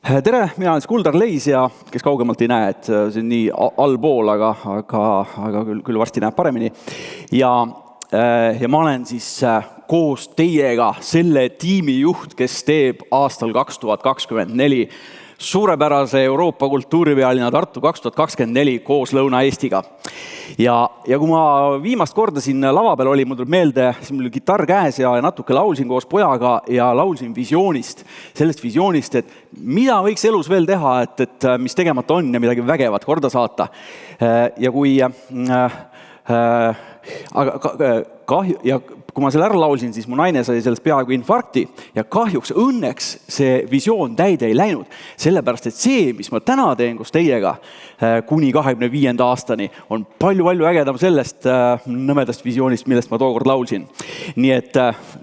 Tere, mina olen Kuldar Leis ja kes kaugemalt ei näe, et see on nii allpool, aga küll varsti näeb paremini. Ja ma olen siis koos teiega selle tiimi juht, kes teeb aastal 2024 suurepärase Euroopa kultuuripealinna Tartu 2024 koos Lõuna-Eestiga. Ja kui ma viimast korda siin lava peal olin, mul tuleb meelde, siis mul oli kitarr käes ja natuke laulsin koos pojaga ja laulsin visioonist. Sellest visioonist, et mida võiks elus veel teha, et mis tegemata on ja midagi vägevat korda saata. Ja kui ma selle ära laulsin, siis mu naine sai sellest peaaegu infarkti ja kahjuks õnneks see visioon täide ei läinud. Sellepärast, et see, mis ma täna teen koos teiega kuni 25. aastani, on palju ägedam sellest nõmedast visioonist, millest ma tookord laulsin. Nii et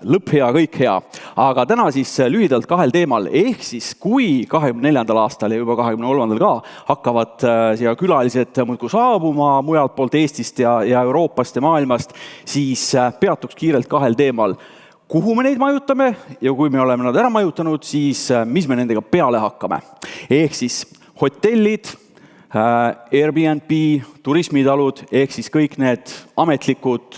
lõpp hea, kõik hea. Aga täna siis lühidalt kahel teemal. Ehk siis, kui 24. aastal ja juba 23. ka hakkavad siia külalised muudkui saabuma mujalt poolt Eestist ja Euroopast ja maailmast, siis peatuks kiirelt kahel teemal. Kuhu me neid majutame ja kui me oleme nad ära majutanud, siis mis me nendega peale hakkame. Ehk siis hotellid, Airbnb, turismitalud, ehk siis kõik need ametlikud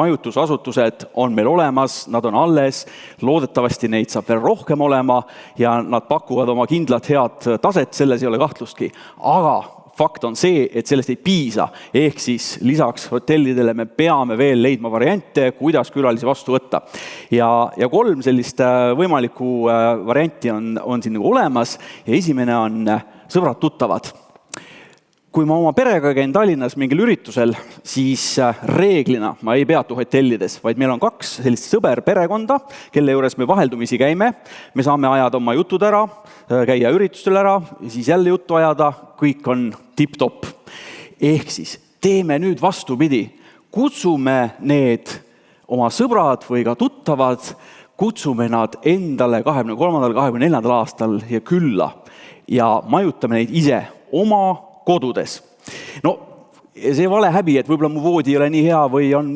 majutusasutused on meil olemas, nad on alles, loodetavasti neid saab veel rohkem olema ja nad pakuvad oma kindlat head taset, selles ei ole kahtlustki. Aga fakt on see, et sellest ei piisa, ehk siis lisaks hotellidele me peame veel leidma variante, kuidas külalisi vastu võtta. Ja 3 sellist võimalikku varianti on siin nagu olemas ja esimene on sõbrad-tuttavad. Kui ma oma perega käin Tallinnas mingil üritusel, siis reeglina ma ei peatu hotellides, vaid meil on 2 sellist sõber-perekonda, kelle juures me vaheldumisi käime. Me saame ajada oma jutud ära, käia üritustel ära, siis jälle juttu ajada, kõik on tip-top. Ehk siis teeme nüüd vastupidi. Kutsume need oma sõbrad või ka tuttavad, kutsume nad endale 23. 24. aastal ja külla ja majutame neid ise oma kodudes. No, see vale häbi, et võib-olla mu voodi ei ole nii hea või on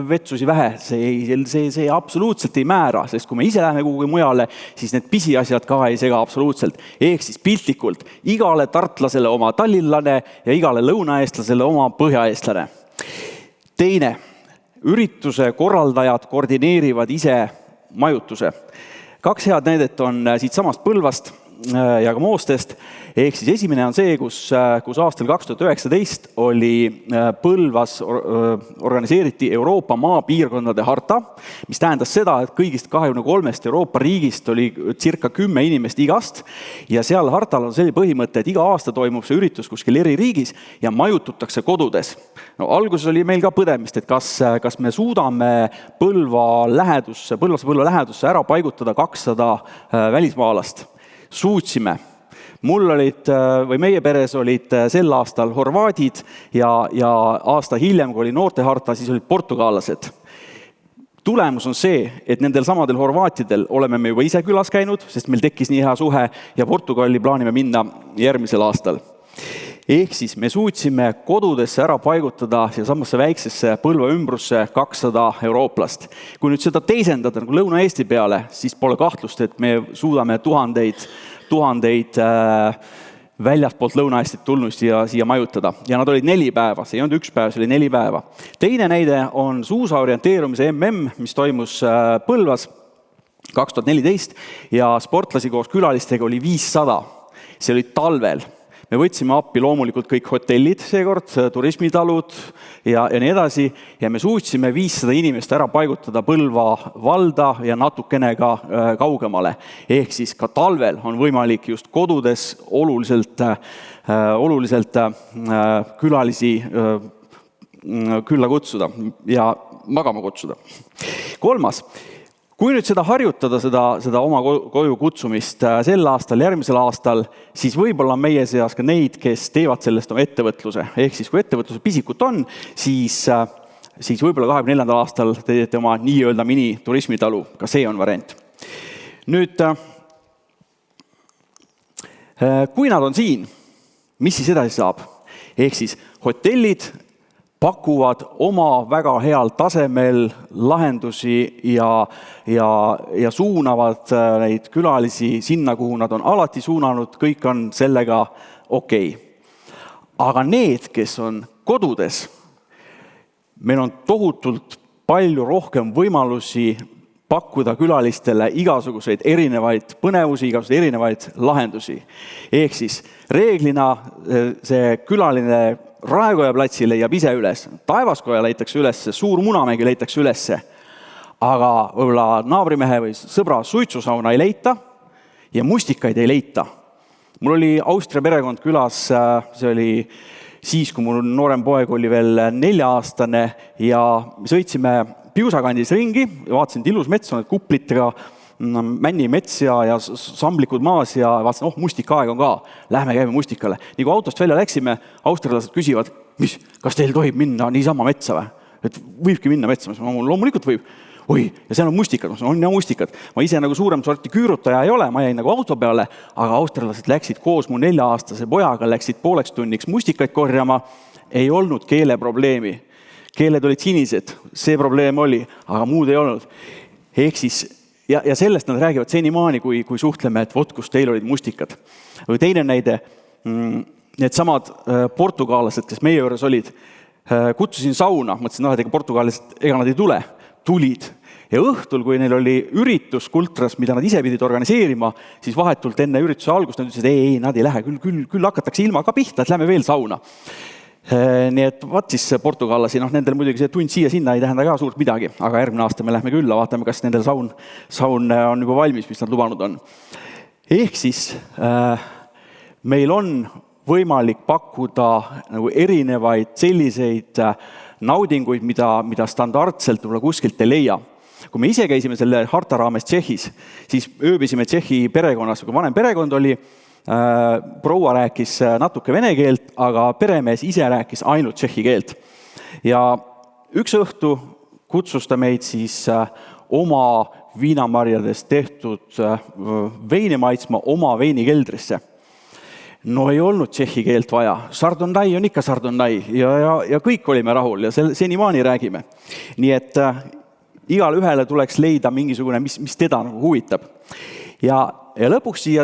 vetsusi vähe, see absoluutselt ei määra, sest kui me ise läheme kuhugi mujale, siis need pisiasjad ka ei sega absoluutselt. Ehk siis piltlikult igale tartlasele oma tallinlane ja igale lõunaeestlasele oma põhjaeestlane. Teine, ürituse korraldajad koordineerivad ise majutuse. 2 head näidet on siit samast Põlvast ja ka Moostest. Ehk siis esimene on see, kus aastal 2019 oli Põlvas organiseeriti Euroopa maapiirkondade harta, mis tähendas seda, et kõigist 23 Euroopa riigist oli circa 10 inimest igast ja seal hartal on selline põhimõte, et iga aasta toimub see üritus kuskil eri riigis ja majututakse kodudes. No, alguses oli meil ka põdemist, et kas me suudame Põlva lähedusse ära paigutada 200 välismaalast. Suutsime. Mul olid, või meie peres olid sel aastal horvaadid ja aasta hiljem, kui oli noorteharta, siis olid portugallased. Tulemus on see, et nendel samadel horvaatidel oleme me juba ise külas käinud, sest meil tekkis nii hea suhe ja Portugali plaanime minna järgmisel aastal. Ehk siis me suutsime kodudesse ära paigutada ja samasse väiksesse Põlva ümbrusse 200 eurooplast. Kui nüüd seda teisendada nagu Lõuna-Eesti peale, siis pole kahtlust, et me suudame tuhandeid väljastpoolt Lõuna-Eestit tulnud siia majutada. Ja nad olid 4 päeva, see ei olnud 1 päev, see oli 4 päeva. Teine näide on suusa orienteerumise mis toimus Põlvas 2014 ja sportlasi koos külalistega oli 500. See oli talvel. Me võtsime appi loomulikult kõik hotellid seekord, turismitalud ja nii edasi ja me suutsime 500 inimest ära paigutada Põlva valda ja natukene ka kaugemale. Ehk siis ka talvel on võimalik just kodudes oluliselt külalisi külla kutsuda ja magama kutsuda. 3. Kui nüüd seda harjutada, seda oma koju kutsumist sel aastal, järgmisel aastal, siis võib-olla meie seas ka neid, kes teevad sellest oma ettevõtluse. Ehk siis kui ettevõtluse pisikut on, siis võib-olla 24. aastal te teete oma nii-öelda mini-turismitalu. Ka see on variant. Nüüd, kui nad on siin, mis siis edasi saab? Ehk siis hotellid pakuvad oma väga heal tasemel lahendusi ja suunavad neid külalisi sinna, kuhu nad on alati suunanud, kõik on sellega okei. Aga need, kes on kodudes, meil on tohutult palju rohkem võimalusi pakkuda külalistele igasuguseid erinevaid põnevusi, igasuguseid erinevaid lahendusi. Ehk siis reeglina see külaline Raekoja platsi leiab ise üles, Taevaskoja leitakse üles, Suur Munamägi leitakse üles, aga võib-olla naabrimehe või sõbra suitsusauna ei leita ja mustikaid ei leita. Mul oli Austria perekond külas, see oli siis, kui mul noorem poeg oli veel 4-aastane ja me sõitsime Piusakandis ringi ja vaatasin, et ilus mets on, et kuplitega männimets ja samblikud maas ja vaatasin, mustikaaeg on ka, lähme käime mustikale. Nii kui autost välja läksime, austrialased küsivad, kas teil tohib minna niisama metsa või? Et võibki minna metsa, loomulikult võib. Oi, ja seal on mustikad, on ja mustikad. Ma ise nagu suurem sorti küürutaja ei ole, ma jäin nagu auto peale, aga austrialased läksid koos mu 4-aastase pojaga, läksid pooleks tunniks mustikaid korjama, ei olnud keeleprobleemi. Keeled olid sinised, see probleem oli, aga muud ei olnud. Ehk siis, ja sellest nad räägivad senimaani, kui suhtleme, et vot, kus teil olid mustikad. Või teine näide, need samad portugaalased, kes meie juures olid, kutsusin sauna, mõtlesin, et ega portugaalised, ega nad ei tule, tulid. Ja õhtul, kui neil oli üritus Kultras, mida nad ise pidid organiseerima, siis vahetult enne ürituse algust nad ütlesid, ei, nad ei lähe, küll hakatakse ilma ka pihta, et lähme veel sauna. Nii et vaat siis portugaalasi, nendel muidugi see tund siia-sinna ei tähenda ka suurt midagi, aga järgmine aasta me lähme külla, vaatame, kas nendel saun on juba valmis, mis nad lubanud on. Ehk siis meil on võimalik pakkuda nagu erinevaid selliseid naudinguid, mida standardselt kuskilt ei leia. Kui me ise käisime selle harta raames Tšehhis, siis ööbisime Tšehhi perekonnas, kui vanem perekond oli, proua rääkis natuke vene keelt, aga peremees ise rääkis ainult tšehhi keelt. Ja üks õhtu kutsus ta meid siis oma viinamarjadest tehtud veini maitsma oma veinikeldrisse. No ei olnud tšehhi keelt vaja. Chardonnay on ikka Chardonnay ja kõik olime rahul ja senimaani räägime. Nii et igal ühele tuleks leida mingisugune, mis teda nagu huvitab. Ja lõpuks siia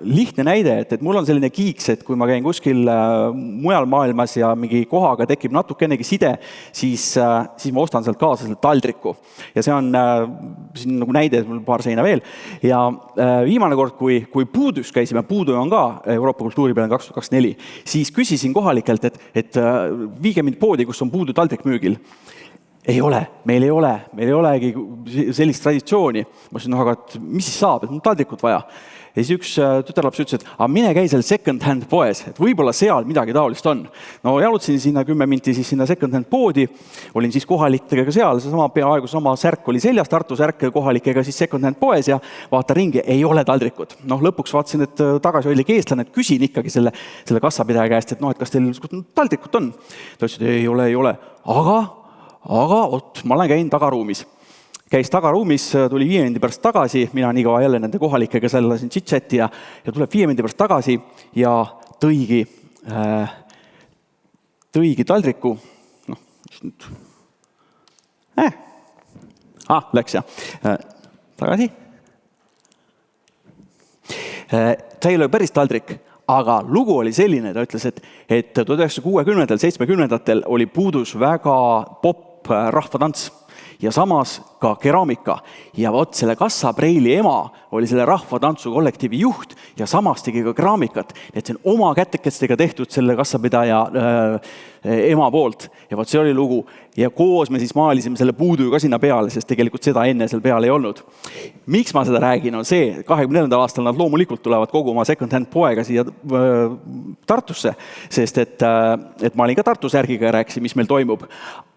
lihtne näide, et mul on selline kiiks, et kui ma käin kuskil mujal maailmas ja mingi kohaga tekib natukenegi side, siis ma ostan sealt kaasa selle taldriku. Ja see on siin nagu näide, mul paar seina veel. Ja viimane kord, kui Puudus käisime, Puudu on ka Euroopa kultuuripealinn 2024, siis küsisin kohalikelt, et viige mind poodi, kus on Puudu taldrik müügil. Ei ole, meil ei olegi sellist traditsiooni. Ma ütlesin, aga mis siis saab, et mul taldrikut vaja. Ja siis üks tütarlaps ütles, et mine käi seal second hand poes, et võib-olla seal midagi taolist on. No jalutasin sinna 10 minti siis sinna second hand poodi, olin siis kohalikega seal, peaaegu sama särk oli seljas, Tartu särk kohalikega siis second hand poes ja vaata ringi, ei ole taldrikut. Lõpuks vaatasin, et tagasi oli eestlane, et küsin ikkagi selle kassapidaja käest, et kas teil taldrikut on. Ta ütles, et ei ole, aga ma olen käinud tagaruumis. Käis tagaruumis, tuli 5 minuti pärast tagasi, mina nii kaua jälle nende kohalikega sellasin chit-chati ja tuleb 5 minuti pärast tagasi ja tõigi taldriku. Läks jah. Tagasi. Ta ei ole päris taldrik. Aga lugu oli selline, ta ütles, et 1960-ndatel, 70-ndatel oli Puudus väga popp rahvatants ja samas ka keraamika. Ja vot selle Kassapreili ema oli selle rahvatantsu kollektiivi juht ja samas tegi ka keraamikat. Et see on oma kätekestega tehtud selle kassapidaja ema poolt. Ja vot see oli lugu. Ja koos me siis maalisime selle Puudu ka sinna peale, sest tegelikult seda enne seal peale ei olnud. Miks ma seda räägin, on see, 24. aastal nad loomulikult tulevad kogu oma second hand poega siia Tartusse, sest et ma olin ka Tartu särgiga ja rääkisin, mis meil toimub.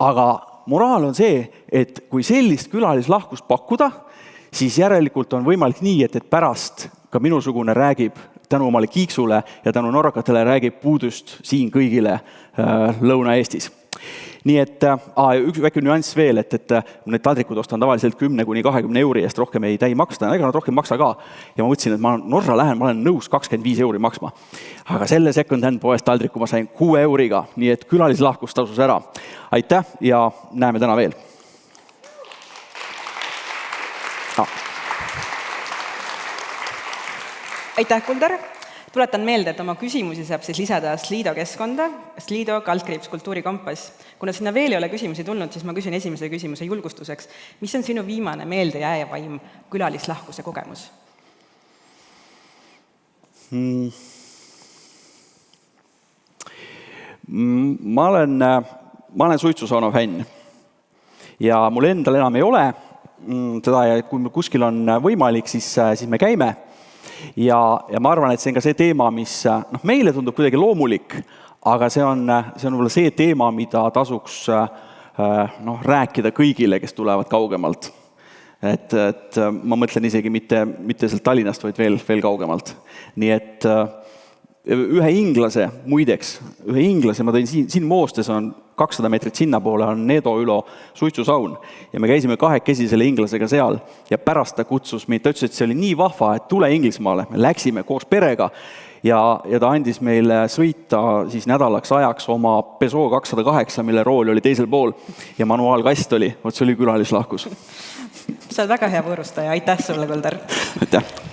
Aga moraal on see, et kui sellist külalislahkust pakkuda, siis järelikult on võimalik nii, et pärast ka minusugune räägib tänu omale kiiksule ja tänu norrakatele räägib Puudust siin kõigile Lõuna-Eestis. nii et üks väike nüanss veel, et need taldrikud ostan tavaliselt 10–20 euri eest, rohkem ei täi maksta, ega nad rohkem maksa ka. Ja ma mõtlesin, et ma Norra lähen, ma olen nõus 25 euri maksma. Aga selle second hand poest taldriku ma sain 6 euriga, nii et külalislahkus tasus ära. Aitäh ja näeme täna veel. Aitäh, Kuldar! Tuletan meelde, et oma küsimusi saab siis lisada Slido keskkonda, Slido /kultuurikompass. Kuna sinna veel ei ole küsimusi tulnud, siis ma küsin esimese küsimuse julgustuseks. Mis on sinu viimane meeldejäävaim külalislahkuse kogemus? Ma olen suitsusauna fänn ja mul endal enam ei ole seda ja kui kuskil on võimalik, siis me käime. Ja ma arvan, et see on ka see teema, mis meile tundub kuidagi loomulik, aga see on võib-olla see teema, mida tasuks rääkida kõigile, kes tulevad kaugemalt. Et ma mõtlen isegi mitte sealt Tallinnast, vaid veel kaugemalt. Nii et ühe inglase, muideks, ma tõin siin Moostes on 200 meetrit sinnapoole on Needo Ülo suitsusaun ja me käisime kahekesi selle inglasega seal ja pärast ta kutsus meid, ta ütles, et see oli nii vahva, et tule Inglismaale, me läksime koos perega ja ta andis meile sõita siis nädalaks ajaks oma Peugeot 208, mille rool oli teisel pool ja manuaalkast oli, see oli külalislahkus. Sa oled väga hea võõrustaja, aitäh sulle, Kuldar! Aitäh!